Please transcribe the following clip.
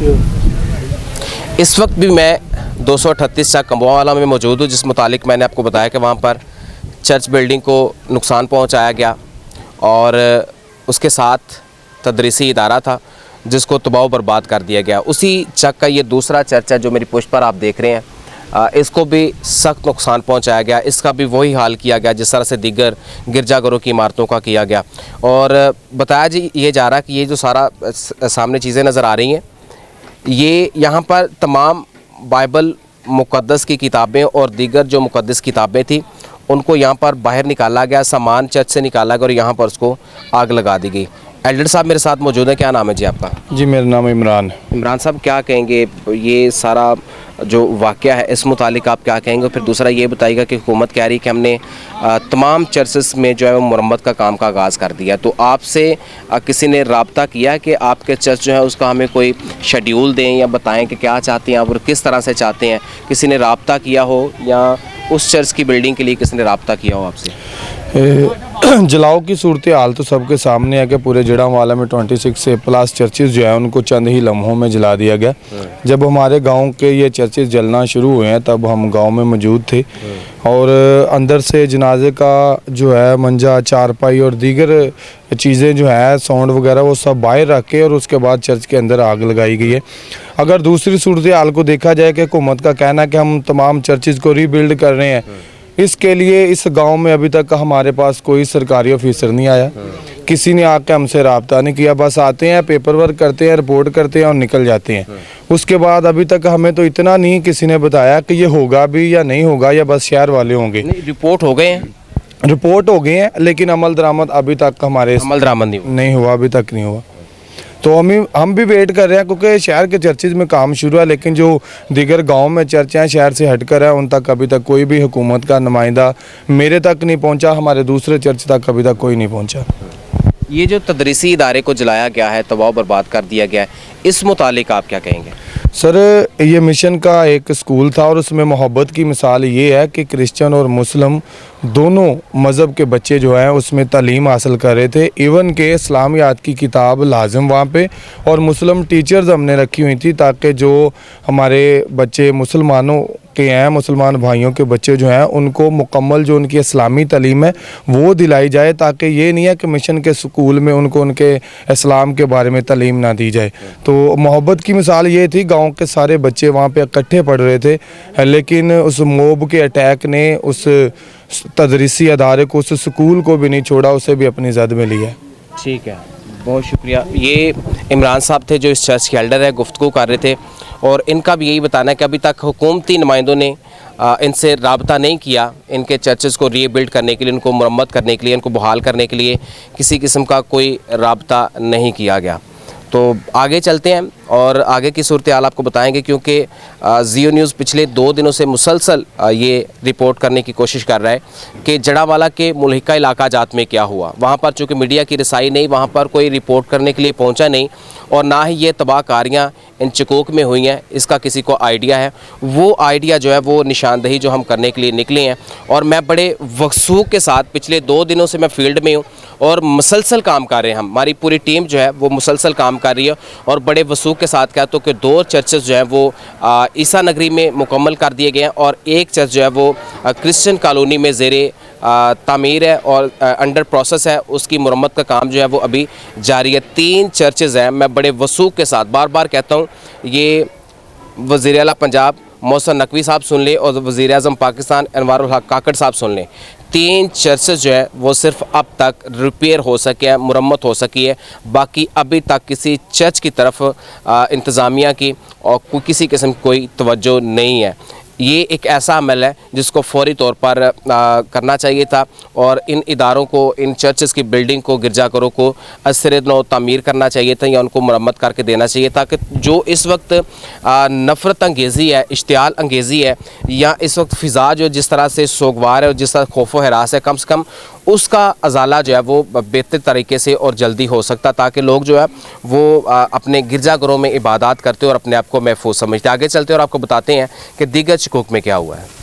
इस वक्त भी मैं 238 चक कम्बोवाला में मौजूद हूँ, जिस मुतालिक मैंने आपको बताया कि वहाँ पर चर्च बिल्डिंग को नुकसान पहुँचाया गया और उसके साथ तदरीसी इदारा था जिसको तबाह बर्बाद कर दिया गया। उसी चक का ये दूसरा चर्च है जो मेरी पुष्ट पर आप देख रहे हैं, इसको भी सख्त नुकसान पहुंचाया गया। इसका भी वही हाल किया गया जिस तरह से दीगर गिरजाघरों की इमारतों का किया गया। और बताया ये जा रहा कि ये जो सारा सामने चीज़ें नज़र आ रही हैं, ये यहाँ पर तमाम बाइबल मुक़द्दस की किताबें और दीगर जो मुक़द्दस किताबें थी उनको यहाँ पर बाहर निकाला गया, सामान चर्च से निकाला गया और यहाँ पर उसको आग लगा दी गई। एल्डर साहब मेरे साथ मौजूद हैं। क्या नाम है जी आपका? जी मेरा नाम इमरान है। इमरान साहब क्या कहेंगे ये सारा जो वाक़या है इस मुतालिक आप क्या कहेंगे? फिर दूसरा ये बताइएगा कि हुकूमत कह रही है कि हमने तमाम चर्चेस में जो है वो मुरम्मत का काम का आगाज़ कर दिया, तो आपसे किसी ने रब्ता किया कि आपके चर्च जो है उसका हमें कोई शेड्यूल दें या बताएं कि क्या चाहते हैं आप और किस तरह से चाहते हैं? किसी ने रब्ता किया हो या उस चर्च की बिल्डिंग के लिए किसी ने रब्ता किया हो आपसे? जलाओ की सूरत हाल तो सबके सामने है कि पूरे जड़ावाला में 26 से प्लस चर्चेज़ जो है उनको चंद ही लम्हों में जला दिया गया। जब हमारे गांव के ये चर्चेज़ जलना शुरू हुए हैं तब हम गांव में मौजूद थे और अंदर से जनाजे का जो है मंजा, चारपाई और दीगर चीज़ें जो है साउंड वगैरह वो सब बाहर रख के और उसके बाद चर्च के अंदर आग लगाई गई है। अगर दूसरी सूरत हाल को देखा जाए कि हुकूमत का कहना है कि हम तमाम चर्चेज़ को रीबिल्ड कर रहे हैं, इसके लिए इस गांव में अभी तक हमारे पास कोई सरकारी ऑफिसर नहीं आया, किसी ने आके हमसे रब्ता नहीं किया। बस आते हैं, पेपर वर्क करते हैं, रिपोर्ट करते हैं और निकल जाते हैं। उसके बाद अभी तक हमें तो इतना नहीं किसी ने बताया कि ये होगा भी या नहीं होगा या बस शहर वाले होंगे। रिपोर्ट हो गए हैं, रिपोर्ट हो गए हैं लेकिन अमल दरामद अभी तक हमारे नहीं हुआ, अभी तक नहीं हुआ। तो हम भी वेट कर रहे हैं क्योंकि शहर के चर्चेज़ में काम शुरू है, लेकिन जो दीगर गांव में चर्च हैं शहर से हटकर है उन तक अभी तक कोई भी हुकूमत का नुमाइंदा मेरे तक नहीं पहुंचा, हमारे दूसरे चर्च तक अभी तक कोई नहीं पहुंचा। ये जो तदरीसी इदारे को जलाया गया है, तबाह बर्बाद कर दिया गया है, इस मुतालिक आप क्या कहेंगे? सर ये मिशन का एक स्कूल था और उसमें मोहब्बत की मिसाल ये है कि क्रिश्चियन और मुस्लिम दोनों मज़हब के बच्चे जो हैं उसमें तालीम हासिल कर रहे थे। इवन के इस्लामियात की किताब लाजिम वहाँ पे और मुस्लिम टीचर्स हमने रखी हुई थी ताकि जो हमारे बच्चे मुसलमानों के हैं, मुसलमान भाइयों के बच्चे जो हैं उनको मुकम्मल जो उनकी इस्लामी तालीम है वो दिलाई जाए, ताकि ये नहीं है कि मिशन के स्कूल में उनको उनके इस्लाम के बारे में तालीम ना दी जाए। तो मोहब्बत की मिसाल ये थी, गांव के सारे बच्चे वहाँ पे इकट्ठे पढ़ रहे थे लेकिन उस मोब के अटैक ने उस तदरीसी अदारे को, उस स्कूल को भी नहीं छोड़ा, उसे भी अपनी जद में लिया। ठीक है, बहुत शुक्रिया। ये इमरान साहब थे जो इस चर्च के एल्डर है, गुफ्तगू कर रहे थे और इनका भी यही बताना है कि अभी तक हुकूमती नुमाइंदों ने इनसे रब्ता नहीं किया इनके चर्चेज़ को रीबिल्ड करने के लिए, इनको मुरम्मत करने के लिए, इनको बहाल करने के लिए किसी किस्म का कोई रब्ता नहीं किया गया। तो आगे चलते हैं और आगे की सूरत हाल आपको बताएंगे, क्योंकि जियो न्यूज़ पिछले 2 दिनों से मुसलसल ये रिपोर्ट करने की कोशिश कर रहा है कि जड़ावाला के मुल्हिका इलाका जात में क्या हुआ। वहाँ पर चूँकि मीडिया की रसाई नहीं, वहाँ पर कोई रिपोर्ट करने के लिए पहुँचा नहीं और ना ही ये तबाहकारियाँ इन चकोक में हुई हैं इसका किसी को आइडिया है। वो आइडिया जो है वो निशानदही जो हम करने के लिए निकले हैं और मैं बड़े वसूख के साथ पिछले 2 दिनों से मैं फील्ड में हूँ और मुसलसल काम कर रहे हैं। हमारी पूरी टीम जो है वो मुसलसल काम कर रही है और बड़े वसूख के साथ कहता हूँ कि 2 चर्चेज़ जो हैं वो ईसा नगरी में मुकम्मल कर दिए गए हैं और एक चर्च जो है वो क्रिश्चियन कॉलोनी में ज़ेरे तामीर है और अंडर प्रोसेस है, उसकी मुरम्मत का काम जो है वो अभी जारी है। 3 चर्चेज़ हैं। मैं बड़े वसूख के साथ बार बार कहता हूँ, ये वज़ीर आला पंजाब मोहसिन नकवी साहब सुन लें और वज़ीर आज़म पाकिस्तान अनवारुल हक काकड़ साहब सुन लें, 3 चर्चेज़ जो है वो सिर्फ अब तक रिपेयर हो सके है, मुरम्मत हो सकी है। बाकी अभी तक किसी चर्च की तरफ इंतज़ामिया की और किसी किस्म की कोई तवज्जो नहीं है। ये एक ऐसा अमल है जिसको फौरी तौर पर करना चाहिए था और इन इदारों को, इन चर्चेज़ की बिल्डिंग को, गिरजाघरों को असर नौ तामीर करना चाहिए था या उनको मुरम्मत करके देना चाहिए, ताकि जो इस वक्त नफ़रत अंगेज़ी है, इश्तियाल अंगेज़ी है या इस वक्त फ़िज़ा जो जिस तरह से सोगवार है और जिस तरह खौफ व हरास है, कम से कम उसका अजाला जो है वो बेहतर तरीके से और जल्दी हो सकता, ताकि लोग जो है वो अपने गिरजाघरों में इबादत करते और अपने आप को महफूज समझते। आगे चलते और आपको बताते हैं कि दीगर शकूक में क्या हुआ है।